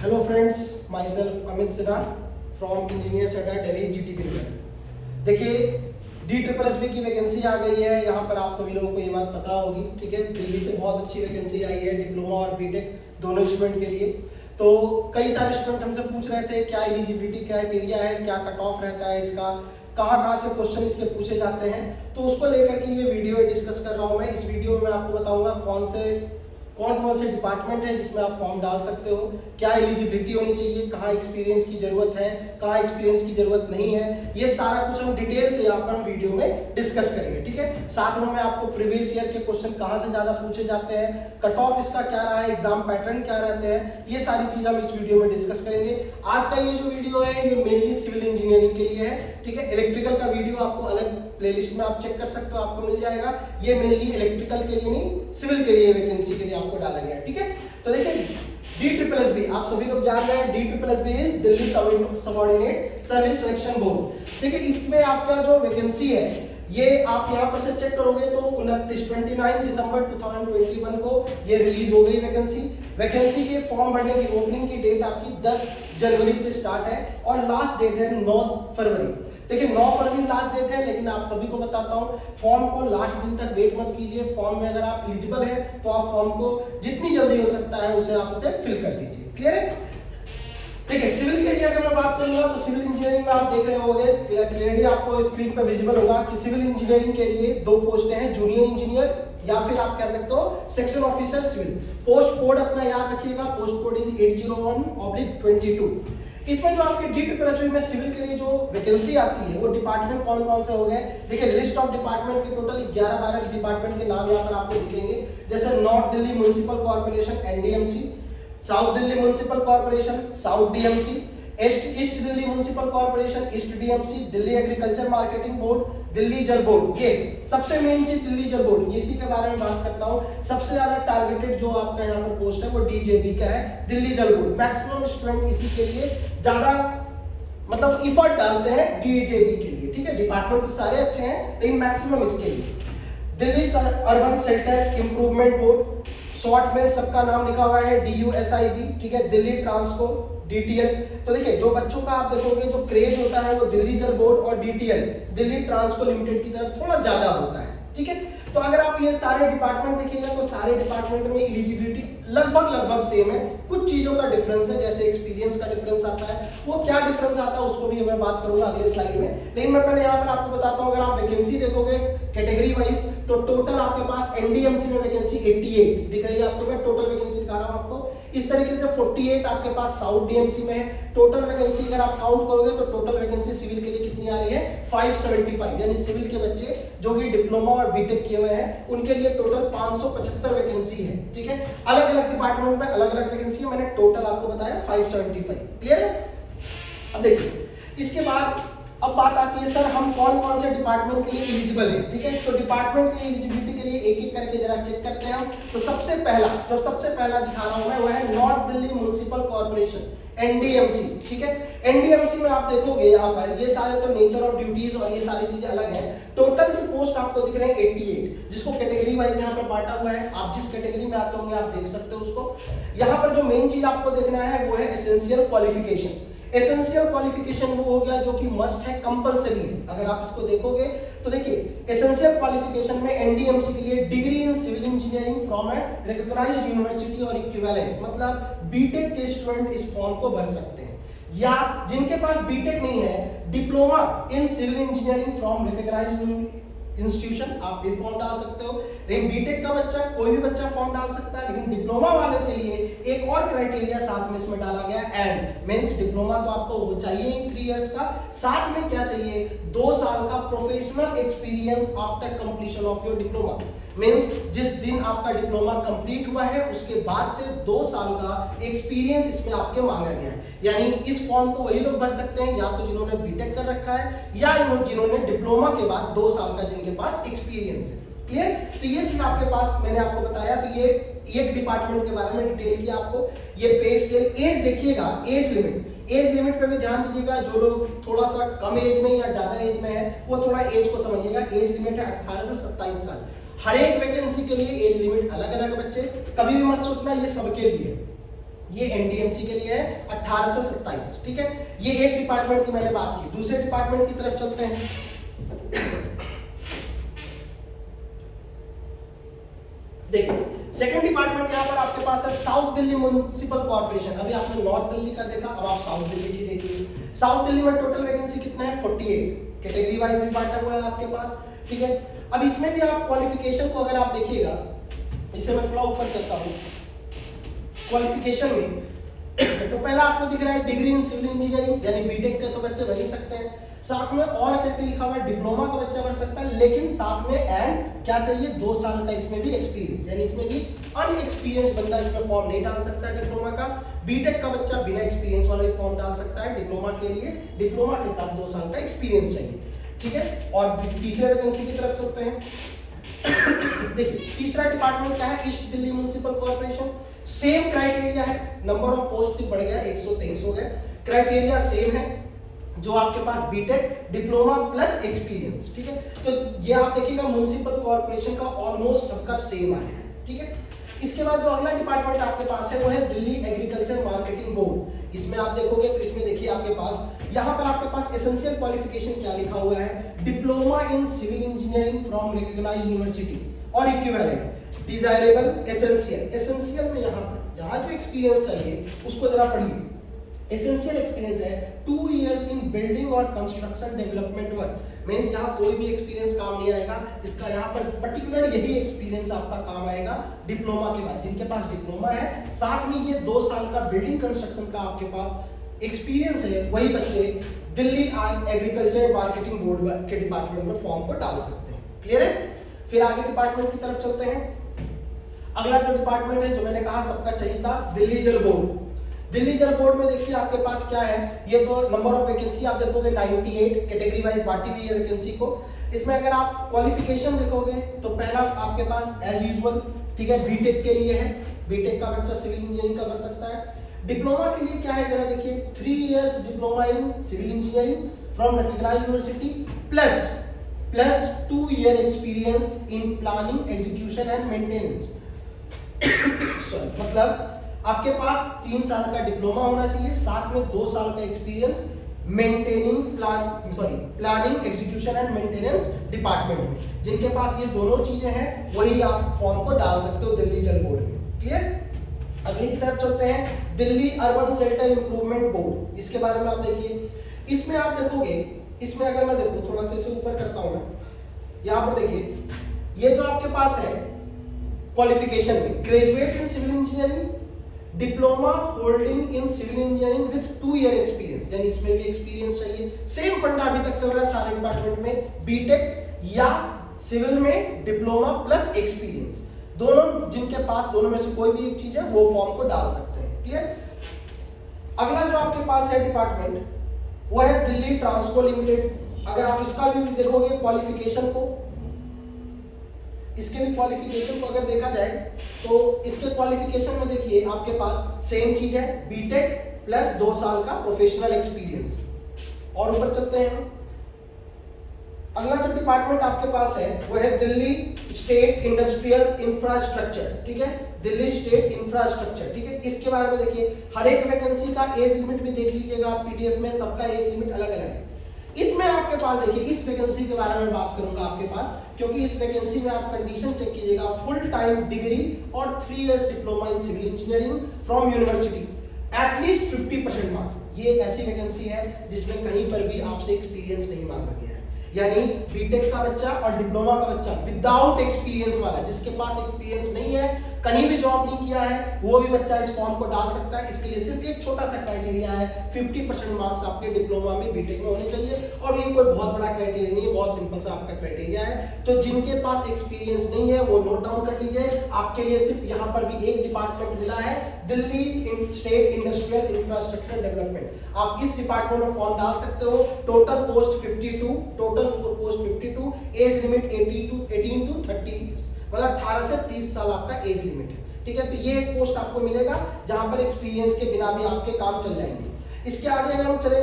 Hello friends, myself Amit Sinha from engineers at Delhi GTP Nagar. देखिए DSSB की vacancy आ गई है। यहाँ पर आप सभी लोगों को ये बात पता होगी, ठीक है। दिल्ली से बहुत अच्छी वैकेंसी आई है डिप्लोमा और बीटेक दोनों स्टूडेंट के लिए। तो कई सारे स्टूडेंट हमसे पूछ रहे थे क्या एलिजिबिलिटी क्राइटेरिया है, क्या कट ऑफ रहता है इसका, कहाँ से क्वेश्चन इसके पूछे जाते हैं। तो उसको लेकर के ये वीडियो डिस्कस कर रहा हूँ मैं। इस वीडियो में आपको बताऊंगा कौन कौन से डिपार्टमेंट है जिसमें आप फॉर्म डाल सकते हो, क्या एलिजिबिलिटी होनी चाहिए, कहाँ एक्सपीरियंस की जरूरत है, कहाँ एक्सपीरियंस की जरूरत नहीं है। ये सारा कुछ हम डिटेल से यहाँ पर हम वीडियो में डिस्कस करेंगे, ठीक है। साथ में मैं आपको प्रीवियस ईयर के क्वेश्चन कहाँ से ज्यादा पूछे जाते हैं, कट ऑफ इसका क्या रहा है, एग्जाम पैटर्न क्या रहते हैं, ये सारी चीज हम इस वीडियो में डिस्कस करेंगे। आज का ये जो वीडियो है ये मेनली सिविल इंजीनियरिंग के लिए है, ठीक है। इलेक्ट्रिकल का वीडियो आपको अलग प्लेलिस्ट में आप चेक कर सकते हो, आपको मिल जाएगा। ये मेनली इलेक्ट्रिकल के लिए नहीं, सिविल के लिए वैकेंसी के लिए आपको डाला गया है, ठीक है। तो देखिए DSSB आप सभी लोग जान रहे हैं, DSSB is Delhi subordinate service selection board. देखिए इसमें आपका जो वैकेंसी है ये आप यहाँ पर से चेक करोगे तो 29 दिसंबर 2021 को ये रिलीज हो गई वैकेंसी के फॉर्म भरने की ओपनिंग की डेट आपकी 10 जनवरी से स्टार्ट है और लास्ट डेट है 9 फरवरी। देखिए 9 फरवरी लास्ट डेट है, लेकिन आप सभी को बताता हूँ फॉर्म को लास्ट दिन तक वेट मत कीजिए। फॉर्म में अगर आप एलिजिबल है तो आप फॉर्म को जितनी जल्दी हो सकता है उसे आप इसे फिल कर दीजिए। क्लियर है। देखिए सिविल के लिए अगर मैं बात करूंगा तो सिविल इंजीनियरिंग में आप देख रहे होंगे क्लियरली, आपको स्क्रीन पर विजिबल होगा कि सिविल इंजीनियरिंग के लिए 2 पोस्ट हैं, जूनियर इंजीनियर या फिर आप कह सकते हो section officer civil. Post code अपना याद रखिएगा, पोस्ट कोड इज 801/22। इसमें जो आपके DSSB में सिविल के लिए जो वैकेंसी आती है वो डिपार्टमेंट कौन कौन से हो गए। देखिए लिस्ट ऑफ डिपार्टमेंट के टोटल 11-12 डिपार्टमेंट के नाम यहाँ पर आपको दिखेंगे, जैसे north Delhi municipal corporation NDMC, south Delhi municipal corporation south DMC, east Delhi municipal corporation east DMC, Delhi agriculture marketing board, Delhi जल बोर्ड। ये सबसे मेन चीज दिल्ली जल बोर्ड, इसी के बारे में बात करता हूँ। सबसे ज्यादा टारगेटेड जो आपका यहाँ पर पोस्ट है वो DJB का है, दिल्ली जल बोर्ड। मैक्सिमम स्टूडेंट इसी के लिए ज्यादा मतलब इफर्ट डालते हैं DJB के लिए, ठीक है। डिपार्टमेंट तो सारे अच्छे हैं लेकिन मैक्सिमम इसके लिए। Delhi urban shelter improvement board, short में सबका नाम लिखा हुआ है DUSIB, ठीक है। दिल्ली ट्रांसको DTL। तो देखिए जो बच्चों का आप देखोगे जो क्रेज होता है वो दिल्ली जल बोर्ड और DTL दिल्ली ट्रांसको लिमिटेड की तरफ थोड़ा ज्यादा होता है, ठीक है। तो अगर आप ये सारे डिपार्टमेंट देखिएगा तो सारे डिपार्टमेंट में एलिजिबिलिटी लगभग सेम है। कुछ चीजों का डिफरेंस है, जैसे एक्सपीरियंस का डिफरेंस आता है, वो क्या डिफरेंस आता है उसको भी मैं बात करूंगा अगले स्लाइड में। लेकिन मैं पहले यहाँ पर आपको बताता हूँ, अगर आप वैकेंसी देखोगे कैटेगरी वाइज तो टोटल आपके पास NDMC में वैकेंसी 88 दिख रही है आपको। मैं टोटल वैकेंसी दिखा रहा हूँ आपको। इस तरीके से 48 आपके पास साउथ DMC में है। टोटल वैकेंसी अगर आप काउंट करोगे तो टोटल वैकेंसी सिविल के लिए कितनी आ रही है 575, यानी सिविल के बच्चे जो कि डिप्लोमा और बीटेक किए हुए हैं उनके लिए टोटल 575 वैकेंसी है, ठीक है। अलग अलग डिपार्टमेंट में अलग अलग वैकेंसी है, मैंने टोटल आपको बताया 575। क्लियर है। अब देखिए इसके बाद अब बात आती है सर हम कौन कौन से डिपार्टमेंट के लिए एलिजिबल है, ठीक है। तो डिपार्टमेंट के लिए एलिजिबिलिटी के लिए एक एक करके जरा चेक करते हैं हम। तो सबसे पहला दिखा रहा हूं मैं वो है north Delhi municipal corporation NDMC, ठीक है। NDMC में आप देखोगे यहाँ पर ये सारे तो नेचर ऑफ ड्यूटीज और ये सारी चीजें अलग हैं। टोटल जो पोस्ट आपको दिख रहे हैं 88, जिसको कैटेगरी वाइज यहाँ पर बांटा हुआ है। आप जिस कैटेगरी में आते होंगे आप देख सकते हो उसको। यहाँ पर जो मेन चीज आपको देखना है वो है एसेंशियल क्वालिफिकेशन। एसेंशियल क्वालिफिकेशन वो हो गया जो कि मस्ट है, कंपलसरी है। अगर आप इसको देखोगे तो देखिए एसेंशियल क्वालिफिकेशन में NDMC के लिए degree in civil engineering from a recognised university और इक्विवेलेंट, मतलब बीटेक के स्टूडेंट इस फॉर्म को भर सकते हैं। या जिनके पास बीटेक नहीं है, diploma in civil engineering from recognised institution, आप भी फॉर्म डाल सकते हो। लेकिन बीटेक का बच्चा कोई भी बच्चा फॉर्म डाल सकता है, लेकिन डिप्लोमा वाले के लिए एक और क्राइटेरिया साथ में इसमें डाला गया एंड मींस डिप्लोमा तो आपको चाहिए ही 3 इयर्स का, साथ में क्या चाहिए 2 साल का professional experience after completion of your diploma. Means जिस दिन आपका डिप्लोमा कंप्लीट हुआ है उसके बाद से 2 साल का एक्सपीरियंस इसमें आपके मांगा गया है। यानी इस फॉर्म को वही लोग भर सकते हैं या तो जिन्होंने बीटेक कर रखा है या जिन्होंने डिप्लोमा के बाद 2 साल का जिनके पास एक्सपीरियंस है। क्लियर। तो ये चीज आपके पास मैंने आपको बताया। तो ये एक डिपार्टमेंट के बारे में डिटेल किया आपको। ये पे स्केल, एज देखिएगा, एज लिमिट पे भी ध्यान दीजिएगा। जो लोग थोड़ा सा कम एज में या ज्यादा एज में है वो थोड़ा एज को समझिएगा। एज लिमिट है 18 से 27 साल। हर एक वैकेंसी के लिए एज लिमिट अलग अलग बच्चे, कभी भी मत सोचना ये सबके लिए। ये एनडीएमसी के लिए है 18 से 27, ठीक है। ये एक डिपार्टमेंट की मैंने बात की। दूसरे डिपार्टमेंट की तरफ चलते हैं। देखिए सेकंड डिपार्टमेंट यहाँ पर आपके पास है साउथ दिल्ली म्युनिसिपल कॉर्पोरेशन। अभी आपने नॉर्थ दिल्ली का देखा, अब आप साउथ दिल्ली की देखिए। साउथ दिल्ली में टोटल वैकेंसी कितना है 48, कैटेगरी वाइज भी बांटा हुआ है आपके पास, ठीक है। अब इसमें भी आप क्वालिफिकेशन को अगर आप देखिएगा, इसे मैं थोड़ा ऊपर करता हूँ क्वालिफिकेशन में, तो पहला आपको दिख रहा है डिग्री इन सिविल इंजीनियरिंग, यानी बीटेक के तो बच्चे भर ही सकते हैं। साथ में और करके लिखा हुआ है डिप्लोमा का बच्चा भर सकता है, लेकिन साथ में एंड क्या चाहिए 2 साल का इसमें भी एक्सपीरियंस, यानी इसमें भी अनएक्सपीरियंस बंदा इसमें फॉर्म नहीं डाल सकता है डिप्लोमा का। बीटेक का बच्चा बिना एक्सपीरियंस वाला भी फॉर्म डाल सकता है डिप्लोमा के लिए, डिप्लोमा के साथ 2 साल का एक्सपीरियंस चाहिए, ठीक है। और तीसरे वैकेंसी की तरफ चलते हैं। देखिए तीसरा डिपार्टमेंट क्या है, east Delhi municipal corporation. Same criteria है, नंबर ऑफ पोस्ट सिर्फ बढ़ गया, 123 हो गए। क्राइटेरिया सेम है, जो आपके पास बीटेक डिप्लोमा प्लस एक्सपीरियंस, ठीक है। तो ये आप देखिएगा म्युनिसिपल कॉर्पोरेशन का ऑलमोस्ट सबका सेम आया है, ठीक है। इसके बाद जो अगला डिपार्टमेंट आपके पास है वो है दिल्ली एग्रीकल्चर मार्केटिंग बोर्ड। इसमें आप देखोगे तो इसमें देखिए आपके पास यहाँ पर आपके पास एसेंशियल क्वालिफिकेशन क्या लिखा हुआ है, diploma in civil engineering from recognised university और इक्विवेलेंट डिजायरेबल एसेंशियल। एसेंशियल में यहाँ जो एक्सपीरियंस चाहिए उसको जरा पढ़िए। एसेंशियल एक्सपीरियंस है 2 इयर्स इन बिल्डिंग और कंस्ट्रक्शन डेवलपमेंट वर्क। मींस यहाँ कोई भी एक्सपीरियंस काम नहीं आएगा, इसका यहाँ पर पर्टिकुलर यही एक्सपीरियंस आपका काम आएगा डिप्लोमा के बाद। जिनके पास डिप्लोमा है साथ में ये 2 साल का बिल्डिंग कंस्ट्रक्शन का आपके पास एक्सपीरियंस है, वही बच्चे दिल्ली एग्रीकल्चर मार्केटिंग बोर्ड के डिपार्टमेंट में फॉर्म को डाल सकते हैं। क्लियर है। फिर आगे डिपार्टमेंट की तरफ चलते हैं। अगला जो डिपार्टमेंट है जो मैंने कहा सबका चाहिए था, दिल्ली जल बोर्ड। दिल्ली जल बोर्ड में देखिए आपके पास क्या है, ये तो नंबर ऑफ वैकेंसी आप देखोगे 98, कैटेगरी वाइज बांटी हुई है वैकेंसी को। इसमें अगर आप क्वालिफिकेशन देखोगे तो पहला आपके पास एज यूजुअल, ठीक है, बीटेक के लिए है, बीटेक का बच्चा सिविल इंजीनियरिंग का बन सकता है। डिप्लोमा के लिए क्या है जरा देखिए, 3 years diploma in civil engineering from recognised university plus 2 year experience in planning execution and maintenance. Sorry, मतलब आपके पास 3 साल का डिप्लोमा होना चाहिए, साथ में 2 साल का experience planning execution and maintenance department में। जिनके पास ये दोनों चीजें हैं वही आप फॉर्म को डाल सकते हो दिल्ली जल बोर्ड में। क्लियर। अगली की तरफ चलते हैं, Delhi urban shelter improvement board. इसके बारे में आप देखिए, इसमें आप देखोगे, इसमें अगर मैं देखूं थोड़ा सा इसे ऊपर करता हूं मैं, यहाँ पर देखिए ये जो आपके पास है क्वालिफिकेशन में, graduate in civil engineering, diploma holding in civil engineering with 2 year experience, यानी इसमें भी एक्सपीरियंस चाहिए। सेम फंडा अभी तक चल रहा है सारे डिपार्टमेंट में, बीटेक या सिविल में डिप्लोमा प्लस एक्सपीरियंस, दोनों जिनके पास दोनों में से कोई भी एक चीज है वो फॉर्म को डाल सकते हैं। क्लियर। अगला जो आपके पास है डिपार्टमेंट वो है दिल्ली ट्रांसको लिमिटेड। अगर आप इसका भी देखोगे क्वालिफिकेशन को, इसके भी क्वालिफिकेशन को अगर देखा जाए तो इसके क्वालिफिकेशन में देखिए आपके पास सेम चीज है, बीटेक प्लस 2 साल का प्रोफेशनल एक्सपीरियंस। और ऊपर चलते हैं, अगला जो डिपार्टमेंट आपके पास है वो है दिल्ली स्टेट इंडस्ट्रियल इंफ्रास्ट्रक्चर, ठीक है, दिल्ली स्टेट इंफ्रास्ट्रक्चर, ठीक है। इसके बारे में देखिए हर एक वैकेंसी का एज लिमिट भी देख लीजिएगा आप पीडीएफ में, सबका एज लिमिट अलग अलग है। इसमें आपके पास देखिए इस वैकेंसी के बारे में बात करूंगा आपके पास, क्योंकि इस वैकेंसी में आप कंडीशन चेक कीजिएगा, फुल टाइम डिग्री और 3 years diploma in civil engineering from university, at least 50% marks. ये एक ऐसी वैकेंसी है जिसमें कहीं पर भी आपसे एक्सपीरियंस नहीं मांगा गया है, यानी बीटेक का बच्चा और डिप्लोमा का बच्चा विदाउट एक्सपीरियंस वाला, जिसके पास एक्सपीरियंस नहीं है, कहीं भी जॉब नहीं किया है, वो भी बच्चा इस फॉर्म को डाल सकता है। इसके लिए सिर्फ एक छोटा सा क्राइटेरिया है, 50% मार्क्स आपके डिप्लोमा में बीटेक में होने चाहिए, और ये कोई बहुत बड़ा क्राइटेरिया नहीं है, बहुत सिंपल सा आपका क्राइटेरिया है। तो जिनके पास एक्सपीरियंस नहीं है वो नोट डाउन कर लीजिए। आपके लिए सिर्फ यहाँ पर भी एक डिपार्टमेंट मिला है, Delhi state industrial infrastructure development. आप इस डिपार्टमेंट में फॉर्म डाल सकते हो। Total post 52, total post 52, age limit 18 to 30, मतलब 18 से 30 साल आपका एज लिमिट है, ठीक है। तो ये एक पोस्ट आपको मिलेगा जहां पर एक्सपीरियंस के बिना भी आपके काम चल जाएंगे। इसके आगे अगर हम चले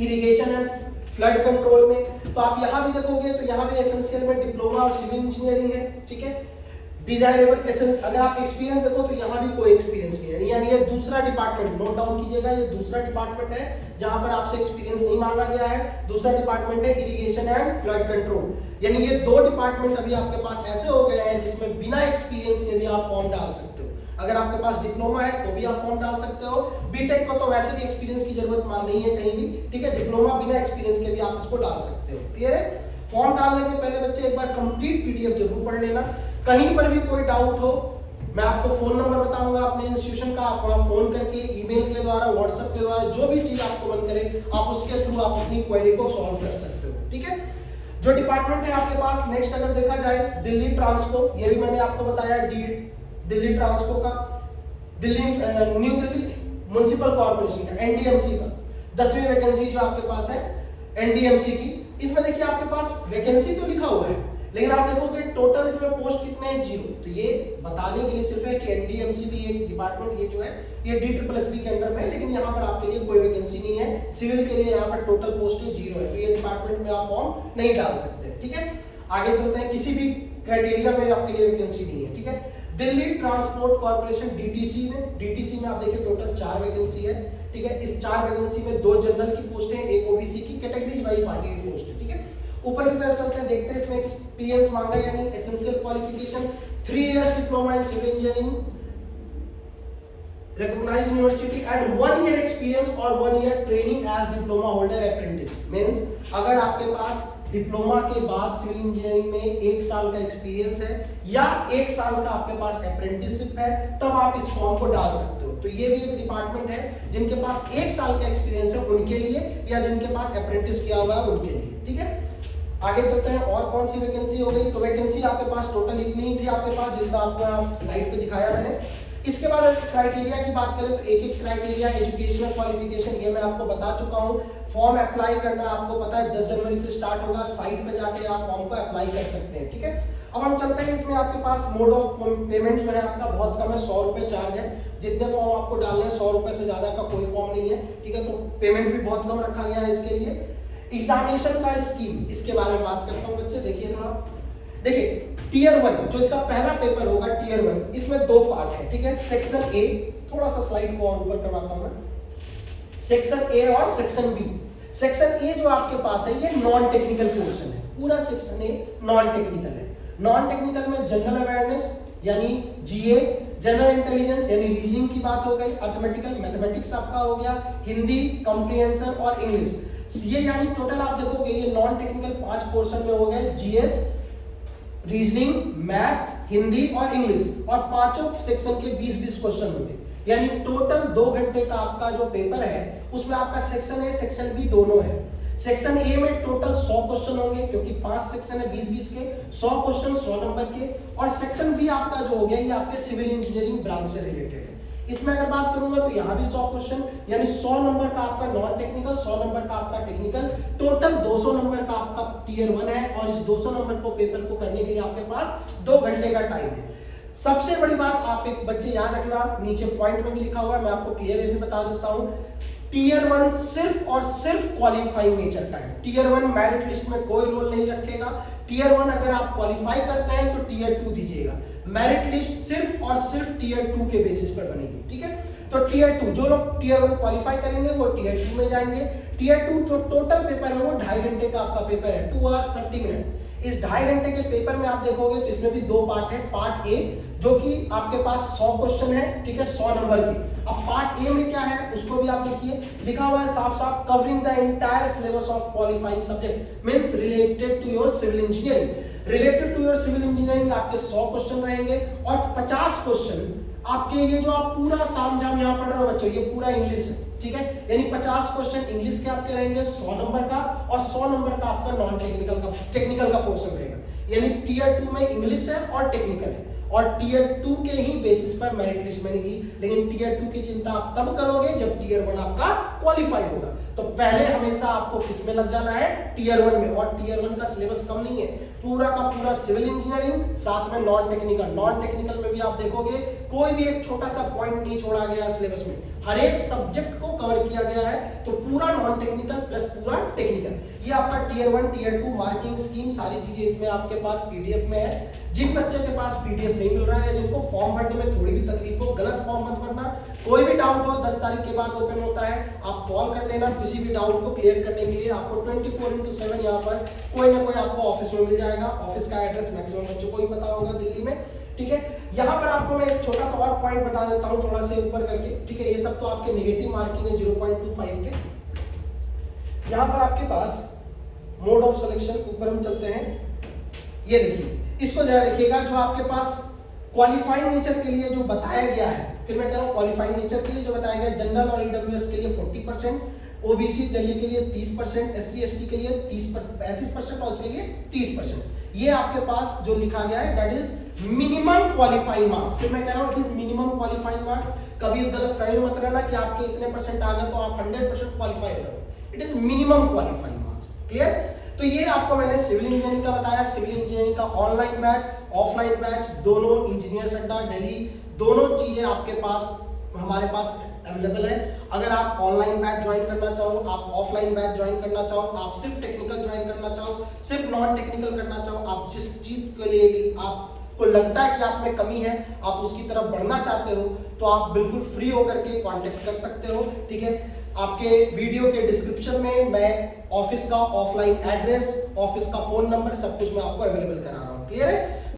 इरिगेशन एंड फ्लड कंट्रोल में, तो आप यहां भी देखोगे तो यहां भी एसेंशियल में डिप्लोमा और सिविल इंजीनियरिंग है, ठीक है। डिजायरेबल एसेंस, अगर आप एक्सपीरियंस देखो तो यहाँ भी कोई एक्सपीरियंस नहीं है, यानी ये दूसरा डिपार्टमेंट, नोट डाउन कीजिएगा, ये दूसरा डिपार्टमेंट है जहां पर आपसे एक्सपीरियंस नहीं मांगा गया है। दूसरा डिपार्टमेंट है इरिगेशन एंड फ्लड कंट्रोल, यानी ये दो डिपार्टमेंट अभी आपके पास ऐसे हो गए हैं जिसमें बिना एक्सपीरियंस के भी आप फॉर्म डाल सकते हो। अगर आपके पास डिप्लोमा है तो भी आप फॉर्म डाल सकते हो, बीटेक को तो वैसे भी एक्सपीरियंस की जरूरत नहीं है कहीं भी, ठीक है, डिप्लोमा बिना एक्सपीरियंस के भी आप इसको डाल सकते हो। क्लियर है? फॉर्म डालने के पहले बच्चे एक बार कंप्लीट पीडीएफ जरूर पढ़ लेना। कहीं पर भी कोई डाउट हो, मैं आपको फोन नंबर बताऊंगा अपने इंस्टीट्यूशन का, आप वहां फोन करके, ईमेल के द्वारा, व्हाट्सएप के द्वारा, जो भी चीज आपको मन करे आप उसके थ्रू आप अपनी क्वेरी को सॉल्व कर सकते हो। ठीक है, जो डिपार्टमेंट है आपके पास नेक्स्ट अगर देखा जाए दिल्ली ट्रांसको, ये भी मैंने आपको बताया दिल्ली ट्रांसको का, न्यू दिल्ली म्युनिसिपल कॉर्पोरेशन का, एनडीएमसी का 10वीं वैकेंसी जो आपके पास है एनडीएमसी की। इसमें देखिए आपके पास वैकेंसी तो लिखा हुआ है, लेकिन आप देखोगे टोटल इसमें पोस्ट कितने हैं, 0। तो ये बताने के लिए सिर्फ है कि एनडीएमसी भी एक डिपार्टमेंट ये जो है ये DSSB के अंडर में है, लेकिन यहाँ पर आपके लिए कोई वैकेंसी नहीं है। सिविल के लिए यहाँ पर टोटल पोस्ट 0 है, तो ये डिपार्टमेंट में आप फॉर्म नहीं डाल सकते। ठीक है, आगे चलते हैं, किसी भी क्राइटेरिया में आपके लिए वैकेंसी नहीं है। ठीक है, दिल्ली ट्रांसपोर्ट कॉर्पोरेशन डीटीसी में आप देखिए टोटल 4 वैकेंसी है। ठीक है, इस 4 वैकेंसी में 2 जनरल की पोस्ट है, एक ओबीसी की, कैटेगरी वाइज पार्टी की पोस्ट है। ठीक है, ऊपर की तरफ चलते हैं, देखते हैं इसमें एक्सपीरियंस मांगा यानी essential qualification 3 years diploma in civil engineering recognized university and 1 year experience और 1 year training as diploma holder apprentice। Means अगर आपके पास डिप्लोमा के बाद सिविल इंजीनियरिंग में 1 साल का एक्सपीरियंस है या 1 साल का आपके पास अप्रेंटिसशिप है, तब आप इस फॉर्म को डाल सकते हो। तो ये भी एक डिपार्टमेंट है जिनके पास 1 साल का एक्सपीरियंस है उनके लिए, या जिनके पास अप्रेंटिस किया हुआ है उनके लिए। ठीक है, आगे चलते हैं, और कौन सी वैकेंसी हो गई। तो वैकेंसी आपके पास टोटल इतनी ही थी आपके पास, जितना आपको स्लाइड पे दिखाया मैंने। इसके बाद क्राइटेरिया की बात करें तो एक क्राइटेरिया एजुकेशनल क्वालिफिकेशन, ये मैं आपको बता चुका हूँ। फॉर्म अप्लाई करना आपको पता है 10 जनवरी से स्टार्ट होगा, साइट पे जाके आप फॉर्म को अप्लाई कर सकते हैं। ठीक है, अब हम चलते हैं, इसमें आपके पास मोड ऑफ पेमेंट जो है आपका बहुत कम है, 100 रुपए चार्ज है। जितने फॉर्म आपको डालने हैं 100 रुपए से ज्यादा का कोई फॉर्म नहीं है। ठीक है, तो पेमेंट भी बहुत कम रखा गया है इसके लिए। एग्जामिनेशन का स्कीम, इसके बारे में बात करता हूँ बच्चे, देखिए थोड़ा, देखिए टीयर 1 जो इसका पहला पेपर होगा टीयर 1, इसमें 2 पार्ट है। ठीक है, सेक्शन ए, थोड़ा सा स्लाइड को और ऊपर करवाता हूं मैं, सेक्शन ए और सेक्शन बी। सेक्शन ए जो आपके पास है ये नॉन टेक्निकल पोर्शन है, पूरा सेक्शन ए नॉन टेक्निकल है। नॉन टेक्निकल में जनरल अवेयरनेस यानी जीए, जनरल इंटेलिजेंस यानी रीजनिंग की बात हो गई, अर्थमेटिकल मैथमेटिक्स आपका हो गया, हिंदी कॉम्प्रिहेंशन और इंग्लिश। ये यानी टोटल आप देखोगे ये नॉन टेक्निकल 5 पोर्शन में हो गए, जीएस, रीजनिंग, मैथ्स, हिंदी और इंग्लिश, और पांचों सेक्शन के 20-20 क्वेश्चन होंगे, यानी टोटल 2 घंटे का आपका जो पेपर है उसमें आपका सेक्शन ए सेक्शन बी दोनों है। सेक्शन ए में टोटल 100 क्वेश्चन होंगे, क्योंकि 5 सेक्शन है 20-20 के, 100 क्वेश्चन 100 नंबर के। और सेक्शन बी आपका जो हो गया ये आपके सिविल इंजीनियरिंग ब्रांच से रिलेटेड है। इसमें अगर बात करूंगा तो यहाँ भी 100 क्वेश्चन, यानी 100 नंबर का आपका नॉन टेक्निकल, 100 नंबर का आपका टेक्निकल, टोटल 200 नंबर का आपका टीयर 1 है। और इस 200 नंबर को पेपर को करने के लिए आपके पास 2 घंटे का टाइम है। सबसे बड़ी बात आप एक बच्चे याद रखना, नीचे पॉइंट में भी लिखा हुआ है, मैं आपको क्लियर ये भी बता देता हूं, टीयर 1 सिर्फ और सिर्फ क्वालिफाइंग नेचर का है। टीयर 1 मेरिट लिस्ट में कोई रोल नहीं रखेगा। टीयर 1 अगर आप क्वालिफाई करते हैं तो टीयर 2 दीजिएगा। मेरिट लिस्ट सिर्फ और सिर्फ टीयर 2 के बेसिस पर बनेगी। ठीक है, तो टीयर 2 जो लोग टीयर 1 क्वालिफाई करेंगे वो टीयर 2 में जाएंगे। टीयर 2 जो टोटल पेपर है वो 2.5 घंटे का आपका पेपर है, 2 hours 30 मिनट। इस 2.5 घंटे के पेपर में आप देखोगे तो इसमें भी 2 पार्ट है। पार्ट ए जो कि आपके पास 100 क्वेश्चन है, ठीक है, 100 नंबर के। अब पार्ट ए में क्या है उसको भी आप देखिए, लिखा हुआ है साफ साफ, covering the entire syllabus of qualifying subject, means related to your civil engineering. Related to your civil engineering आपके 100 क्वेश्चन रहेंगे और 50 क्वेश्चन आपके, ये जो आप पूरा तामझाम यहाँ पढ़ रहे हो बच्चों, ये पूरा इंग्लिश है। ठीक है, यानी 50 क्वेश्चन इंग्लिश के आपके रहेंगे 100 नंबर का, और 100 नंबर का आपका नॉन टेक्निकल का पोर्शन रहेगा। यानी टीयर 2 में इंग्लिश है और टेक्निकल है, और टीयर 2 के ही बेसिस पर मेरिट लिस्ट बनेगी। लेकिन टीयर 2 की चिंता आप तब करोगे जब टीयर 1 आपका क्वालिफाई होगा। तो पहले हमेशा आपको किस में लग जाना है, टीयर 1 में। और टीयर 1 का सिलेबस कम नहीं है, पूरा का पूरा सिविल इंजीनियरिंग, साथ में नॉन टेक्निकल। नॉन टेक्निकल में भी आप देखोगे कोई भी एक छोटा सा पॉइंट नहीं छोड़ा गया सिलेबस में, हर एक सब्जेक्ट को कवर किया गया है, तो पूरा नॉन टेक्निकल प्लस पूरा टेक्निकल। ये आपका टियर 1 टियर 2 मार्किंग स्कीम सारी चीजें इसमें आपके पास पीडीएफ में है। जिन बच्चे के पास पीडीएफ नहीं मिल रहा है, जिनको फॉर्म भरने में थोड़ी भी तकलीफ हो, गलत फॉर्म मत भरना। कोई भी डाउट हो 10 तारीख के बाद ओपन होता है, आप कॉल कर लेना। किसी भी डाउट को क्लियर करने के लिए आपको 24/7 यहाँ पर कोई ना कोई आपको ऑफिस में मिल जाएगा। ऑफिस का एड्रेस मैक्सिमम बच्चों को ही पता होगा दिल्ली में, ठीक है। यहाँ पर आपको मैं एक छोटा सा और पॉइंट बता देता हूँ थोड़ा से ऊपर करके, ठीक है। ये सब तो आपके नेगेटिव मार्किंग है 0.25 के। यहाँ पर आपके पास मोड ऑफ सिलेक्शन, ऊपर हम चलते हैं, ये देखिए, इसको जरा देखिएगा। जो आपके पास क्वालिफाइंग नेचर के लिए जो बताया गया है, फिर मैं कह रहा हूँ क्वालिफाइंग नेचर के लिए जो बताया गया है, जनरल और ईडब्ल्यूएस के लिए 40%, ओबीसी दिल्ली के लिए 30%, एससी एसटी के लिए 35% और इसके लिए 30%। ये आपके पास जो लिखा गया है that is minimum qualifying marks. फिर मैं कह रहा हूँ it is minimum qualifying marks. कभी इस गलत फहमी मत रहना कि आपके इतने परसेंट आ गए तो आप 100% क्वालिफाई हो गए। It is minimum qualifying marks, clear. तो ये आपको मैंने सिविल इंजीनियरिंग का बताया। सिविल इंजीनियरिंग का ऑनलाइन बैच, ऑफलाइन बैच दोनों, इंजीनियर्स अड्डा दिल्ली, दोनों चीजें आपके पास हमारे पास अवेलेबल है। अगर आप ऑनलाइन बैच ज्वाइन करना चाहो, आप ऑफलाइन बैच ज्वाइन करना चाहो, आप सिर्फ टेक्निकल ज्वाइन करना चाहो, सिर्फ नॉन टेक्निकल करना चाहो, आप जिस चीज के लिए आपको लगता है कि आप में कमी है, आप उसकी तरफ बढ़ना चाहते हो, तो आप बिल्कुल फ्री होकर के कांटेक्ट कर सकते हो, ठीक है। आपके वीडियो के डिस्क्रिप्शन में मैं ऑफिस का ऑफलाइन एड्रेस, ऑफिस का फोन नंबर, सब कुछ मैं आपको अवेलेबल करा रहा हूँ, क्लियर है।